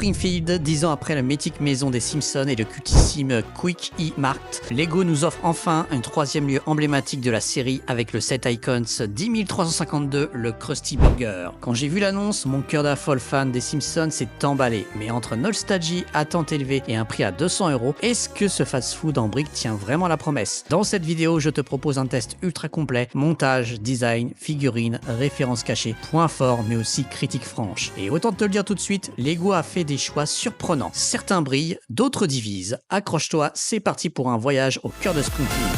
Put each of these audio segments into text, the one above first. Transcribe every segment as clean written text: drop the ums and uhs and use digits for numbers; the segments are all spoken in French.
Springfield, 10 ans après la mythique maison des Simpsons et le cultissime Quick E-Mart, Lego nous offre enfin un troisième lieu emblématique de la série avec le set Icons 10352, le Krusty Burger. Quand j'ai vu l'annonce, mon cœur d'affole fan des Simpsons s'est emballé, mais entre nostalgie, attente élevée et un prix à 200 €, est-ce que ce fast-food en briques tient vraiment la promesse? Dans cette vidéo, je te propose un test ultra complet, montage, design, figurines, références cachées, points forts mais aussi critiques franches. Et autant te le dire tout de suite, Lego a fait des choix surprenants. Certains brillent, d'autres divisent. Accroche-toi, c'est parti pour un voyage au cœur de Springfield.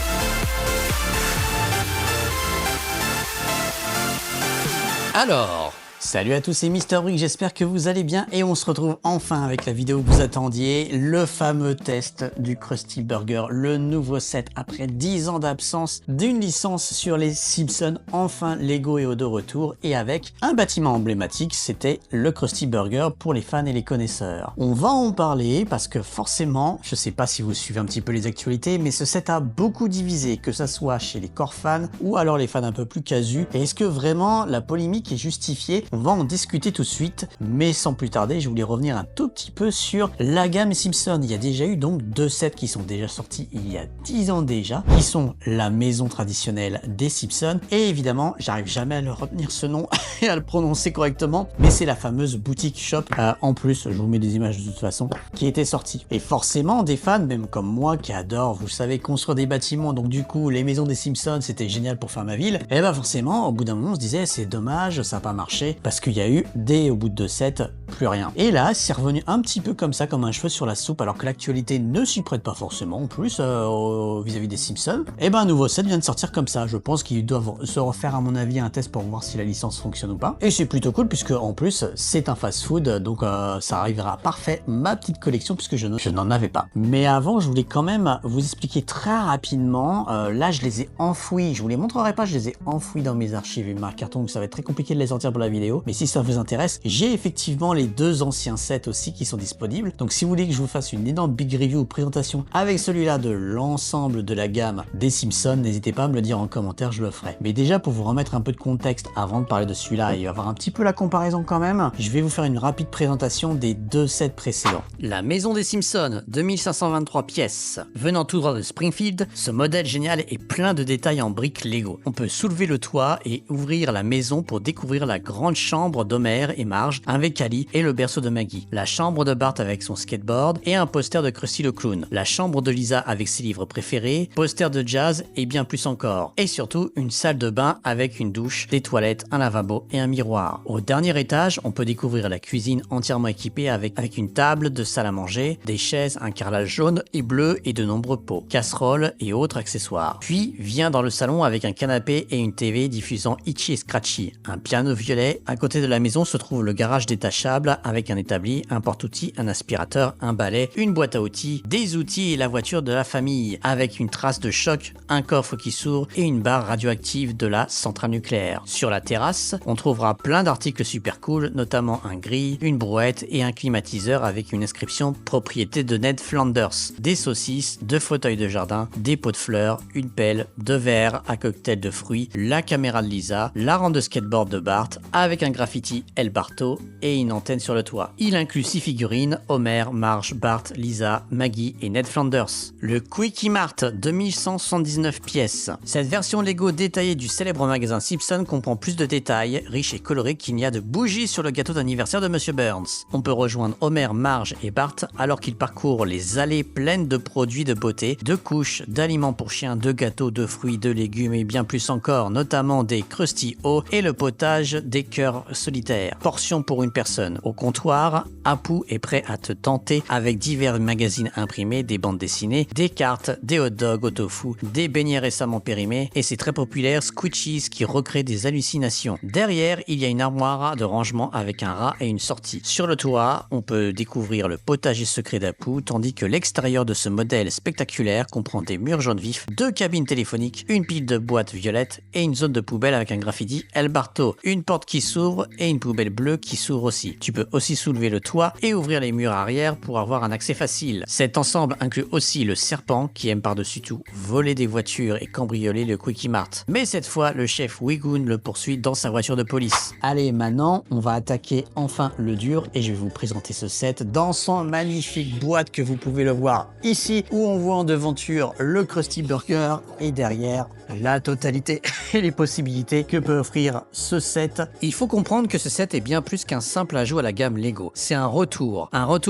Alors, salut à tous, c'est Mister Brick, j'espère que vous allez bien et on se retrouve enfin avec la vidéo que vous attendiez, le fameux test du Krusty Burger, le nouveau set après 10 ans d'absence d'une licence sur les Simpsons. Enfin, Lego est de retour et avec un bâtiment emblématique, c'était le Krusty Burger pour les fans et les connaisseurs. On va en parler parce que forcément, je sais pas si vous suivez un petit peu les actualités, mais ce set a beaucoup divisé, que ça soit chez les core fans ou alors les fans un peu plus casus. Et est-ce que vraiment la polémique est justifiée? On va en discuter tout de suite, mais sans plus tarder, je voulais revenir un tout petit peu sur la gamme Simpson. Il y a déjà eu donc deux sets qui sont déjà sortis il y a 10 ans déjà, qui sont la maison traditionnelle des Simpsons, et évidemment, j'arrive jamais à le retenir ce nom et à le prononcer correctement, mais c'est la fameuse boutique shop, en plus, je vous mets des images de toute façon, qui était sortie. Et forcément, des fans, même comme moi, qui adorent, vous savez, construire des bâtiments, donc du coup, les maisons des Simpsons, c'était génial pour faire ma ville, et bah forcément, au bout d'un moment, on se disait, c'est dommage, ça n'a pas marché, parce qu'il y a eu, dès au bout de 2 sets, plus rien. Et là, c'est revenu un petit peu comme ça, comme un cheveu sur la soupe, alors que l'actualité ne s'y prête pas forcément, en plus, vis-à-vis des Simpsons. Et ben, un nouveau set vient de sortir comme ça. Je pense qu'ils doivent se refaire, à mon avis, un test pour voir si la licence fonctionne ou pas. Et c'est plutôt cool, puisque en plus, c'est un fast-food, donc ça arrivera parfait, ma petite collection, puisque je n'en avais pas. Mais avant, je voulais quand même vous expliquer très rapidement, là, je les ai enfouis, je vous les montrerai pas, je les ai enfouis dans mes archives et ma carton, donc ça va être très compliqué de les sortir pour la vidéo, mais si ça vous intéresse, j'ai effectivement les deux anciens sets aussi qui sont disponibles. Donc si vous voulez que je vous fasse une énorme big review ou présentation avec celui-là de l'ensemble de la gamme des Simpsons, n'hésitez pas à me le dire en commentaire, je le ferai. Mais déjà, pour vous remettre un peu de contexte avant de parler de celui-là et avoir un petit peu la comparaison quand même, je vais vous faire une rapide présentation des deux sets précédents. La maison des Simpsons, 2523 pièces. Venant tout droit de Springfield, ce modèle génial est plein de détails en briques Lego. On peut soulever le toit et ouvrir la maison pour découvrir la grande chambre d'Homer et Marge avec Cali et le berceau de Maggie, la chambre de Bart avec son skateboard et un poster de Krusty le clown, la chambre de Lisa avec ses livres préférés, poster de jazz et bien plus encore. Et surtout une salle de bain avec une douche, des toilettes, un lavabo et un miroir. Au dernier étage, on peut découvrir la cuisine entièrement équipée avec une table de salle à manger, des chaises, un carrelage jaune et bleu et de nombreux pots, casseroles et autres accessoires. Puis vient dans le salon avec un canapé et une TV diffusant Itchy et Scratchy, un piano violet. À côté de la maison se trouve le garage détachable avec un établi, un porte-outils, un aspirateur, un balai, une boîte à outils, des outils et la voiture de la famille avec une trace de choc, un coffre qui s'ouvre et une barre radioactive de la centrale nucléaire. Sur la terrasse, on trouvera plein d'articles super cool, notamment un grill, une brouette et un climatiseur avec une inscription propriété de Ned Flanders, des saucisses, 2 fauteuils de jardin, des pots de fleurs, une pelle, 2 verres à cocktail de fruits, la caméra de Lisa, la rampe de skateboard de Bart avec un graffiti El Barto et une antenne sur le toit. Il inclut 6 figurines, Homer, Marge, Bart, Lisa, Maggie et Ned Flanders. Le Quickie Mart, 2179 pièces. Cette version Lego détaillée du célèbre magasin Simpson comprend plus de détails, riches et colorés qu'il n'y a de bougies sur le gâteau d'anniversaire de Monsieur Burns. On peut rejoindre Homer, Marge et Bart alors qu'ils parcourent les allées pleines de produits de beauté, de couches, d'aliments pour chiens, de gâteaux, de fruits, de légumes et bien plus encore, notamment des Krusty O et le potage des cœurs solitaires. Portion pour une personne. Au comptoir, Apu est prêt à te tenter avec divers magazines imprimés, des bandes dessinées, des cartes, des hot dogs au tofu, des beignets récemment périmés et c'est très populaire Squishies qui recrée des hallucinations. Derrière, il y a une armoire de rangement avec un rat et une sortie. Sur le toit, on peut découvrir le potager secret d'Apu, tandis que l'extérieur de ce modèle spectaculaire comprend des murs jaunes vifs, 2 cabines téléphoniques, une pile de boîtes violettes et une zone de poubelle avec un graffiti El Barto, une porte qui s'ouvre s'ouvre et une poubelle bleue qui s'ouvre aussi. Tu peux aussi soulever le toit et ouvrir les murs arrière pour avoir un accès facile. Cet ensemble inclut aussi le serpent qui aime par-dessus tout voler des voitures et cambrioler le Quickie Mart. Mais cette fois, le chef Wiggum le poursuit dans sa voiture de police. Allez, maintenant, on va attaquer enfin le dur et je vais vous présenter ce set dans son magnifique boîte que vous pouvez le voir ici où on voit en devanture le Krusty Burger et derrière la totalité et les possibilités que peut offrir ce set. Il faut comprendre que ce set est bien plus qu'un simple ajout à la gamme Lego. C'est un retour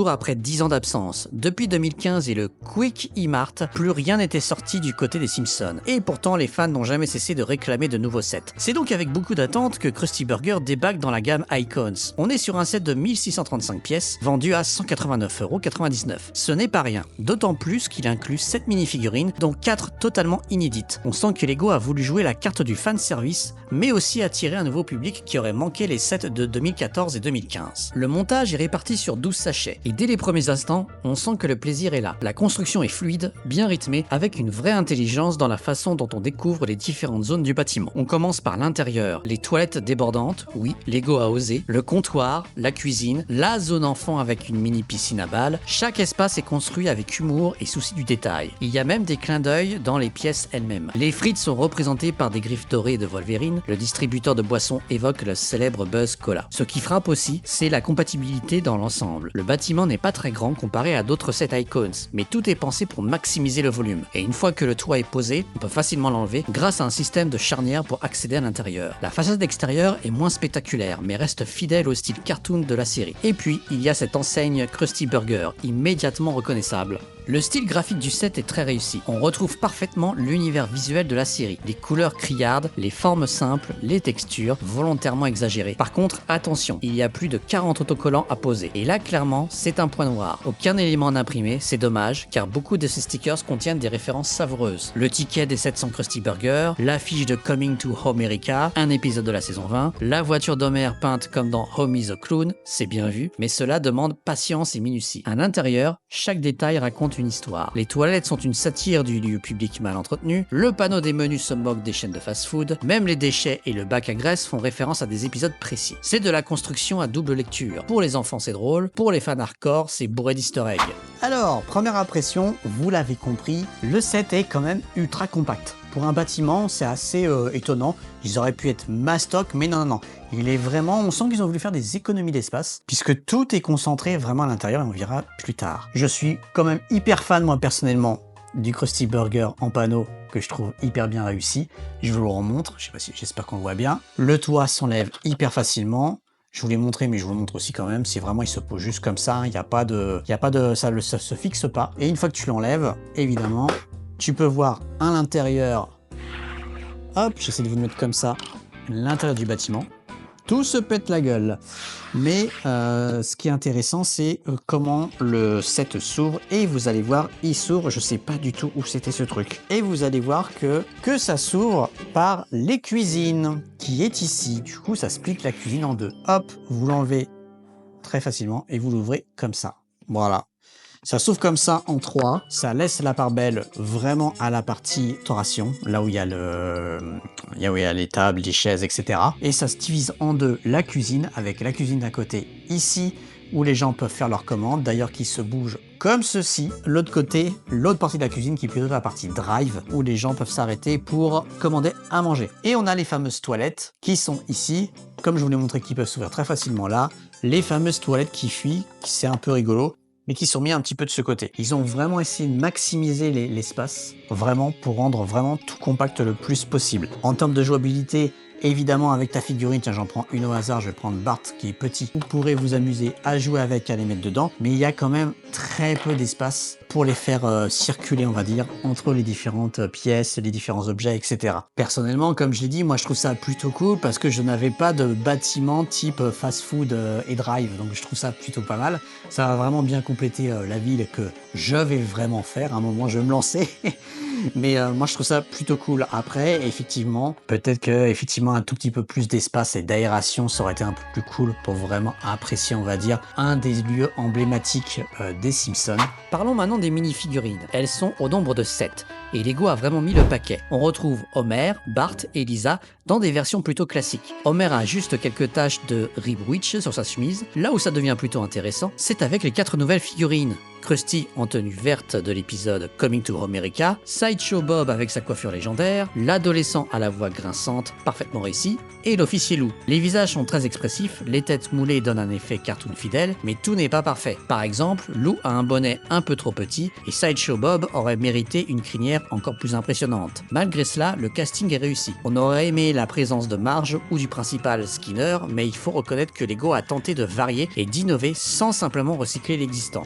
après 10 ans d'absence. Depuis 2015 et le Quickie Mart, plus rien n'était sorti du côté des Simpsons. Et pourtant, les fans n'ont jamais cessé de réclamer de nouveaux sets. C'est donc avec beaucoup d'attente que Krusty Burger débarque dans la gamme Icons. On est sur un set de 1635 pièces, vendu à 189,99 €. Ce n'est pas rien, d'autant plus qu'il inclut 7 mini-figurines, dont 4 totalement inédites. On sent que Lego a voulu jouer la carte du fanservice, mais aussi attirer un nouveau public qui aurait manqué les sets de 2014 et 2015. Le montage est réparti sur 12 sachets, et dès les premiers instants, on sent que le plaisir est là. La construction est fluide, bien rythmée, avec une vraie intelligence dans la façon dont on découvre les différentes zones du bâtiment. On commence par l'intérieur, les toilettes débordantes, oui, Lego a osé, le comptoir, la cuisine, la zone enfant avec une mini piscine à balles. Chaque espace est construit avec humour et souci du détail. Il y a même des clins d'œil dans les pièces elles-mêmes. Les frites sont représentées par des griffes dorées de Wolverine. Le distributeur de boissons évoque le célèbre Buzz Cola. Ce qui frappe aussi, c'est la compatibilité dans l'ensemble. Le bâtiment n'est pas très grand comparé à d'autres sets Icons, mais tout est pensé pour maximiser le volume. Et une fois que le toit est posé, on peut facilement l'enlever grâce à un système de charnière pour accéder à l'intérieur. La façade extérieure est moins spectaculaire, mais reste fidèle au style cartoon de la série. Et puis, il y a cette enseigne Krusty Burger, immédiatement reconnaissable. Le style graphique du set est très réussi. On retrouve parfaitement l'univers visuel de la série. Les couleurs criardes, les formes simples, les textures volontairement exagérées. Par contre, attention, il y a plus de 40 autocollants à poser. Et là, clairement, c'est un point noir. Aucun élément d'imprimé, c'est dommage, car beaucoup de ces stickers contiennent des références savoureuses. Le ticket des 700 Krusty Burger, l'affiche de Coming to Homerica, un épisode de la saison 20, la voiture d'Homer peinte comme dans Homie the Clown, c'est bien vu, mais cela demande patience et minutie. À l'intérieur, chaque détail raconte une histoire. Les toilettes sont une satire du lieu public mal entretenu, le panneau des menus se moque des chaînes de fast-food, même les déchets et le bac à graisse font référence à des épisodes précis. C'est de la construction à double lecture. Pour les enfants c'est drôle, pour les fans hardcore c'est bourré d'easter eggs. Alors, première impression, vous l'avez compris, le set est quand même ultra compact. Pour un bâtiment, c'est assez étonnant. Ils auraient pu être mastoc, mais non, non, non. Il est vraiment, on sent qu'ils ont voulu faire des économies d'espace, puisque tout est concentré vraiment à l'intérieur et on verra plus tard. Je suis quand même hyper fan, moi, personnellement, du Krusty Burger en panneau, que je trouve hyper bien réussi. Je vous le remontre, je sais pas si, j'espère qu'on le voit bien. Le toit s'enlève hyper facilement. Je vous l'ai montré, mais je vous le montre aussi quand même. C'est vraiment, il se pose juste comme ça. Il n'y a pas de, ça se fixe pas. Et une fois que tu l'enlèves, évidemment, tu peux voir à l'intérieur, hop, j'essaie de vous le mettre comme ça, l'intérieur du bâtiment. Tout se pète la gueule. Mais ce qui est intéressant, c'est comment le set s'ouvre. Et vous allez voir, il s'ouvre, je sais pas du tout où c'était ce truc. Et vous allez voir que ça s'ouvre par les cuisines, qui est ici. Du coup, ça split la cuisine en deux. Hop, vous l'enlevez très facilement et vous l'ouvrez comme ça. Voilà. Ça s'ouvre comme ça en 3, ça laisse la part belle vraiment à la partie restauration, là où il y a les tables, les chaises, etc. Et ça se divise en deux la cuisine, avec la cuisine d'un côté ici, où les gens peuvent faire leurs commandes, d'ailleurs qui se bougent comme ceci. L'autre côté, l'autre partie de la cuisine qui est plutôt la partie drive, où les gens peuvent s'arrêter pour commander à manger. Et on a les fameuses toilettes qui sont ici, comme je vous l'ai montré, qui peuvent s'ouvrir très facilement là. Les fameuses toilettes qui fuient, c'est un peu rigolo, mais qui sont mis un petit peu de ce côté. Ils ont vraiment essayé de maximiser l'espace, vraiment, pour rendre vraiment tout compact le plus possible. En termes de jouabilité, évidemment avec ta figurine, tiens j'en prends une au hasard, je vais prendre Bart qui est petit. Vous pourrez vous amuser à jouer avec, à les mettre dedans, mais il y a quand même très peu d'espace pour les faire circuler, on va dire, entre les différentes pièces, les différents objets, etc. Personnellement, comme je l'ai dit, moi je trouve ça plutôt cool parce que je n'avais pas de bâtiment type fast-food et drive, donc je trouve ça plutôt pas mal. Ça va vraiment bien compléter la ville que je vais vraiment faire. À un moment, je vais me lancer Mais moi je trouve ça plutôt cool. Après, effectivement, peut-être que effectivement un tout petit peu plus d'espace et d'aération, ça aurait été un peu plus cool pour vraiment apprécier, on va dire, un des lieux emblématiques des Simpsons. Parlons maintenant des mini-figurines. Elles sont au nombre de 7 et Lego a vraiment mis le paquet. On retrouve Homer, Bart et Lisa dans des versions plutôt classiques. Homer a juste quelques taches de rib witch sur sa chemise. Là où ça devient plutôt intéressant, c'est avec les 4 nouvelles figurines. Krusty en tenue verte de l'épisode Coming to America, Sideshow Bob avec sa coiffure légendaire, l'adolescent à la voix grinçante parfaitement réussi, et l'officier Lou. Les visages sont très expressifs, les têtes moulées donnent un effet cartoon fidèle, mais tout n'est pas parfait. Par exemple, Lou a un bonnet un peu trop petit et Sideshow Bob aurait mérité une crinière encore plus impressionnante. Malgré cela, le casting est réussi. On aurait aimé la présence de Marge ou du principal Skinner, mais il faut reconnaître que Lego a tenté de varier et d'innover sans simplement recycler l'existant.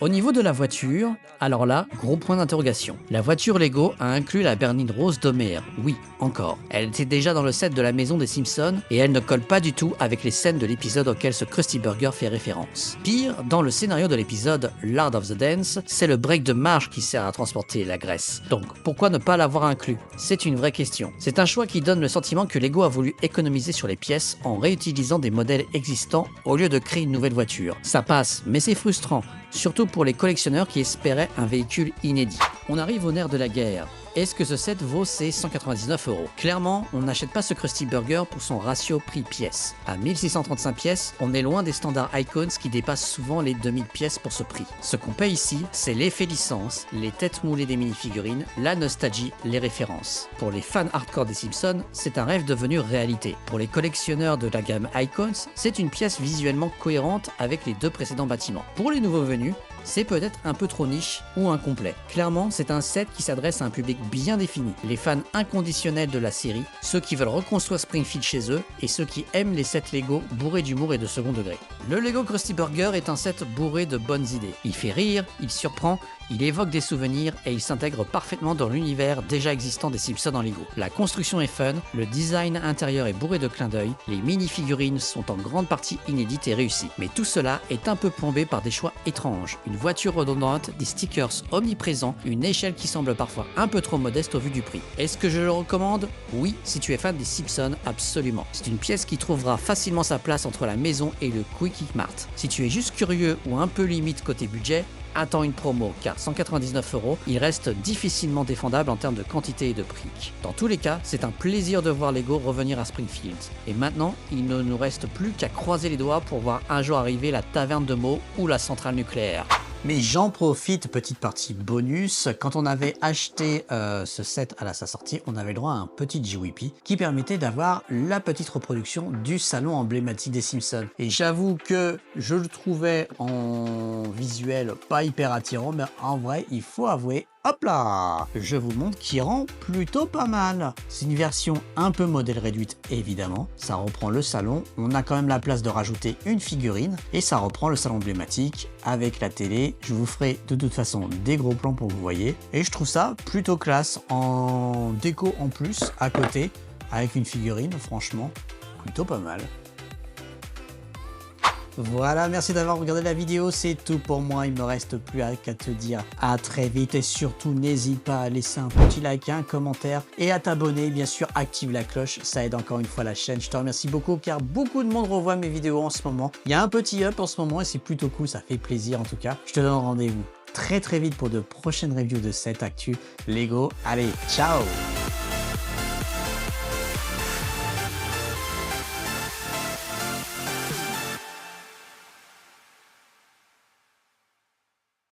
Au niveau de la voiture, alors là, gros point d'interrogation. La voiture Lego a inclus la berline rose d'Homer, oui, encore. Elle était déjà dans le set de la maison des Simpsons et elle ne colle pas du tout avec les scènes de l'épisode auquel ce Krusty Burger fait référence. Pire, dans le scénario de l'épisode Lord of the Dance, c'est le break de Marge qui sert à transporter la graisse. Donc pourquoi ne pas l'avoir inclus? C'est une vraie question. C'est un choix qui donne le sentiment que Lego a voulu économiser sur les pièces en réutilisant des modèles existants au lieu de créer une nouvelle voiture. Ça passe, mais c'est frustrant. Surtout pour les collectionneurs qui espéraient un véhicule inédit. On arrive au nerf de la guerre. Est-ce que ce set vaut ses 199 €? Clairement, on n'achète pas ce Krusty Burger pour son ratio prix-pièce. À 1635 pièces, on est loin des standards Icons qui dépassent souvent les 2000 pièces pour ce prix. Ce qu'on paye ici, c'est l'effet licence, les têtes moulées des mini-figurines, la nostalgie, les références. Pour les fans hardcore des Simpsons, c'est un rêve devenu réalité. Pour les collectionneurs de la gamme Icons, c'est une pièce visuellement cohérente avec les 2 précédents bâtiments. Pour les nouveaux venus, c'est peut-être un peu trop niche ou incomplet. Clairement, c'est un set qui s'adresse à un public bien défini, les fans inconditionnels de la série, ceux qui veulent reconstruire Springfield chez eux et ceux qui aiment les sets Lego bourrés d'humour et de second degré. Le Lego Krusty Burger est un set bourré de bonnes idées. Il fait rire, il surprend, il évoque des souvenirs et il s'intègre parfaitement dans l'univers déjà existant des Simpsons en Lego. La construction est fun, le design intérieur est bourré de clins d'œil, les mini-figurines sont en grande partie inédites et réussies. Mais tout cela est un peu plombé par des choix étranges. Une voiture redondante, des stickers omniprésents, une échelle qui semble parfois un peu trop modeste au vu du prix. Est-ce que je le recommande? Oui, si tu es fan des Simpsons, absolument. C'est une pièce qui trouvera facilement sa place entre la maison et le Quickie Mart. Si tu es juste curieux ou un peu limite côté budget, attends une promo, car 199 €, il reste difficilement défendable en termes de quantité et de prix. Dans tous les cas, c'est un plaisir de voir Lego revenir à Springfield. Et maintenant, il ne nous reste plus qu'à croiser les doigts pour voir un jour arriver la taverne de Moe ou la centrale nucléaire. Mais j'en profite, petite partie bonus, quand on avait acheté ce set à sa sortie, on avait le droit à un petit GWP qui permettait d'avoir la petite reproduction du salon emblématique des Simpsons. Et j'avoue que je le trouvais en visuel pas hyper attirant, mais en vrai, il faut avouer, hop là, je vous montre qui rend plutôt pas mal. C'est une version un peu modèle réduite évidemment, ça reprend le salon, on a quand même la place de rajouter une figurine et ça reprend le salon emblématique avec la télé. Je vous ferai de toute façon des gros plans pour que vous voyez et je trouve ça plutôt classe en déco en plus à côté avec une figurine, franchement plutôt pas mal. Voilà, merci d'avoir regardé la vidéo, c'est tout pour moi, il me reste plus qu'à te dire à très vite et surtout n'hésite pas à laisser un petit like, un commentaire et à t'abonner, bien sûr active la cloche, ça aide encore une fois la chaîne. Je te remercie beaucoup car beaucoup de monde revoit mes vidéos en ce moment, il y a un petit up en ce moment et c'est plutôt cool, ça fait plaisir en tout cas. Je te donne rendez-vous très vite pour de prochaines reviews de cette actu Lego, allez ciao.